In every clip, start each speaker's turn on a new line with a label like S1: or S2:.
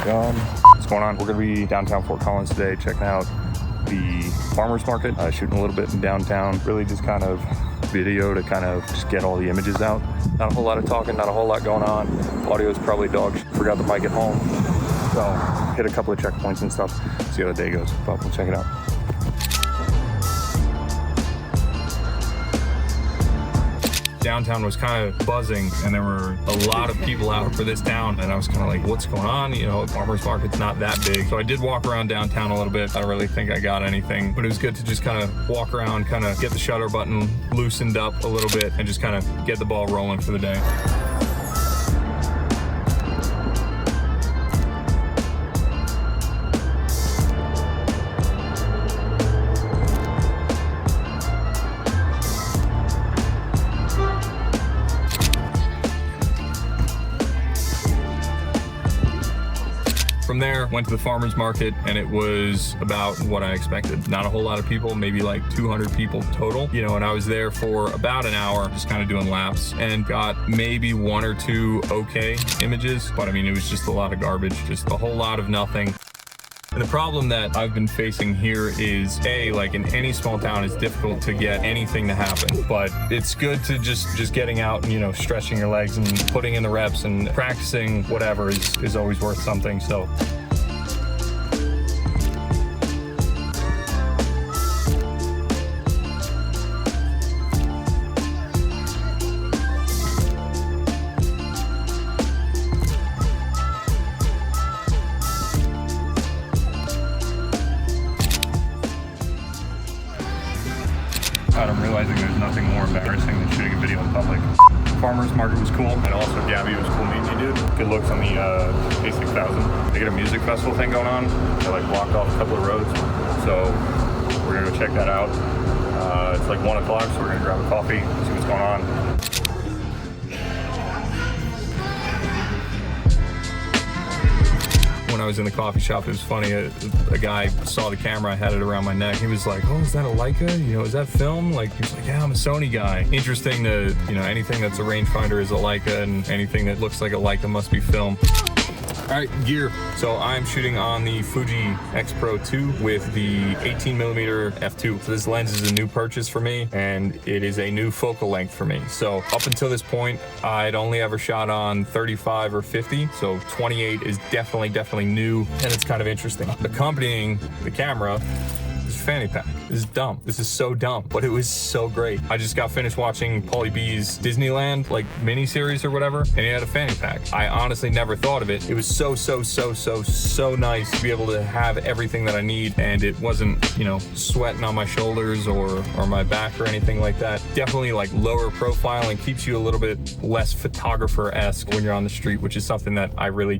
S1: What's going on? We're gonna be downtown Fort Collins today, checking out the farmers market, shooting a little bit in downtown, really just kind of video to kind of just get all the images out. Not a whole lot of talking, not a whole lot going on. Audio is probably dog shit. Forgot the mic at home. So hit a couple of checkpoints and stuff, see how the day goes, but we'll check it out. Downtown was kind of buzzing and there were a lot of people out for this town, and I was kind of like, what's going on? You know, farmers market's not that big. So I did walk around downtown a little bit. I don't really think I got anything, but it was good to just kind of walk around, kind of get the shutter button loosened up a little bit and just kind of get the ball rolling for the day. From there, went to the farmer's market, and it was about what I expected. Not a whole lot of people, maybe like 200 people total, you know, and I was there for about an hour, just kind of doing laps, and got maybe one or two okay images, but I mean, it was just a lot of garbage, just a whole lot of nothing. And the problem that I've been facing here is, like in any small town, it's difficult to get anything to happen. But it's good to just getting out and, you know, stretching your legs and putting in the reps and practicing whatever is always worth something. So. I'm realizing there's nothing more embarrassing than shooting a video in public. Farmers market was cool, and also Gabby, it was cool meeting you, dude. Good looks on the A6000. They got a music festival thing going on. They like blocked off a couple of roads, so we're gonna go check that out. It's like 1 o'clock, so we're gonna grab a coffee, see what's going on. When I was in the coffee shop, it was funny, a guy saw the camera, I had it around my neck. He was like, oh, is that a Leica? You know, is that film? Like, he was like, yeah, I'm a Sony guy. Interesting to, you know, anything that's a rangefinder is a Leica, and anything that looks like a Leica must be film. All right, gear. So I'm shooting on the Fuji x-pro2 with the 18mm f2. So this lens is a new purchase for me, and it is a new focal length for me. So up until this point, I'd only ever shot on 35 or 50. So 28 is definitely new, and it's kind of interesting. Accompanying the camera is a fanny pack. This is dumb. This is so dumb, but it was so great. I just got finished watching Pauly B's Disneyland, like mini-series or whatever, and he had a fanny pack. I honestly never thought of it. It was so nice to be able to have everything that I need, and it wasn't, you know, sweating on my shoulders or my back or anything like that. Definitely like lower profile and keeps you a little bit less photographer-esque when you're on the street, which is something that I really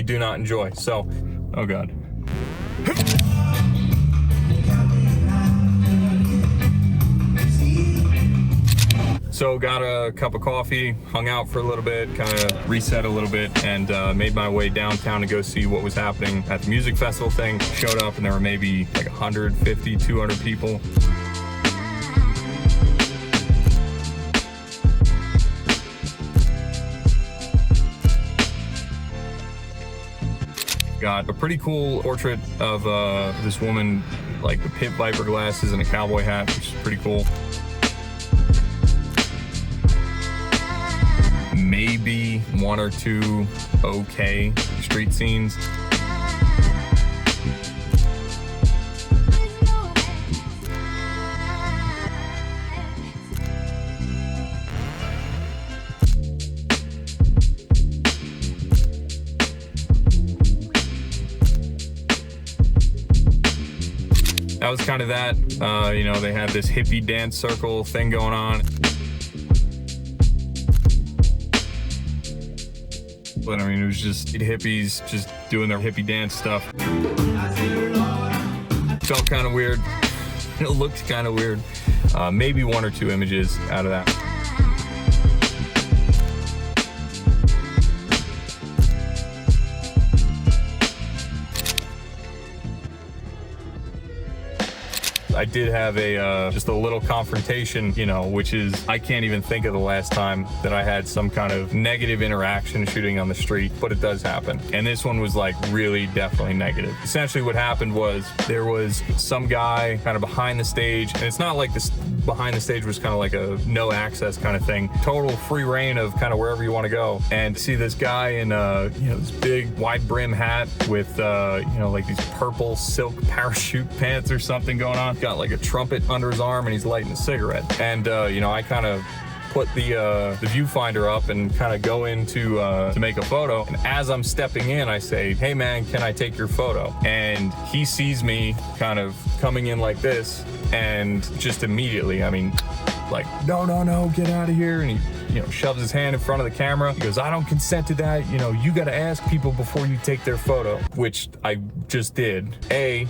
S1: do not enjoy. So, oh God. So got a cup of coffee, hung out for a little bit, kind of reset a little bit, and made my way downtown to go see what was happening at the music festival thing. Showed up and there were maybe like 150, 200 people. Got a pretty cool portrait of this woman, like the pit viper glasses and a cowboy hat, which is pretty cool. Maybe one or two okay street scenes. That was kind of that. You know, they had this hippie dance circle thing going on. But I mean, it was just hippies just doing their hippie dance stuff. Felt kind of weird. It looked kind of weird. Maybe one or two images out of that. I did have a just a little confrontation, you know, which is, I can't even think of the last time that I had some kind of negative interaction shooting on the street, but it does happen. And this one was like really definitely negative. Essentially what happened was there was some guy kind of behind the stage, and it's not like this behind the stage was kind of like a no access kind of thing, total free reign of kind of wherever you want to go. And see this guy in you know, this big wide brim hat with you know, like these purple silk parachute pants or something going on, got like a trumpet under his arm, and he's lighting a cigarette. And you know, I kind of put the viewfinder up and kind of go in to make a photo. And as I'm stepping in, I say, hey man, can I take your photo? And he sees me kind of coming in like this, and just immediately, I mean, like, no, get out of here. And he, you know, shoves his hand in front of the camera. He goes, I don't consent to that. You know, you got to ask people before you take their photo, which I just did.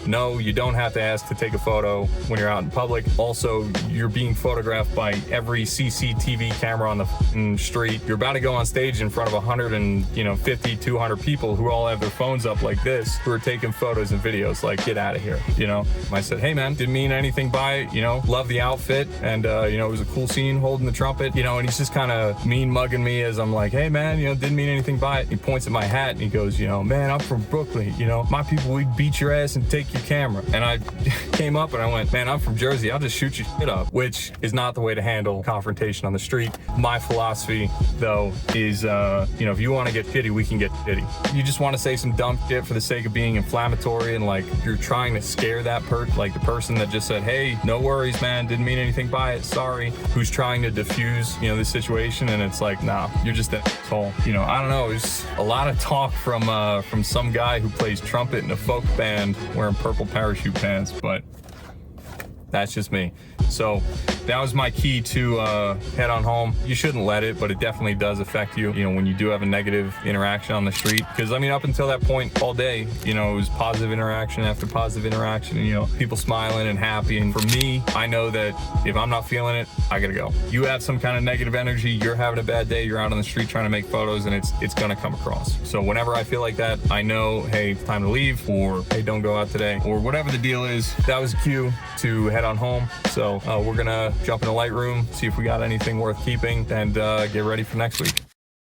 S1: No, you don't have to ask to take a photo when you're out in public. Also, you're being photographed by every CCTV camera on the street. You're about to go on stage in front of 150, 200 people who all have their phones up like this, who are taking photos and videos. Like, get out of here, you know? I said, hey man, didn't mean anything by it, you know, love the outfit. And, you know, it was a cool scene holding the trumpet, you know, and he's just kind of mean mugging me as I'm like, hey man, you know, didn't mean anything by it. He points at my hat and he goes, you know, man, I'm from Brooklyn, you know, my people, we'd beat your ass and take your camera. And I came up and I went, man, I'm from Jersey, I'll just shoot your shit up, which is not the way to handle confrontation on the street. My philosophy though is, you know, if you want to get shitty, we can get shitty. You just want to say some dumb shit for the sake of being inflammatory, and like you're trying to scare that like the person that just said, hey, no worries man, didn't mean anything by it, sorry, who's trying to diffuse, you know, this situation. And it's like, nah, you're just an asshole. You know, I don't know, there's a lot of talk from some guy who plays trumpet in a folk band wearing purple parachute pants, but that's just me. So that was my key to head on home. You shouldn't let it, but it definitely does affect you, you know, when you do have a negative interaction on the street. Because I mean, up until that point all day, you know, it was positive interaction after positive interaction, and, you know, people smiling and happy. And for me, I know that if I'm not feeling it, I gotta go. You have some kind of negative energy, you're having a bad day, you're out on the street trying to make photos, and it's gonna come across. So whenever I feel like that, I know, hey, it's time to leave, or hey, don't go out today, or whatever the deal is. That was a cue to head on home. So we're gonna jump in the Lightroom, see if we got anything worth keeping, and get ready for next week.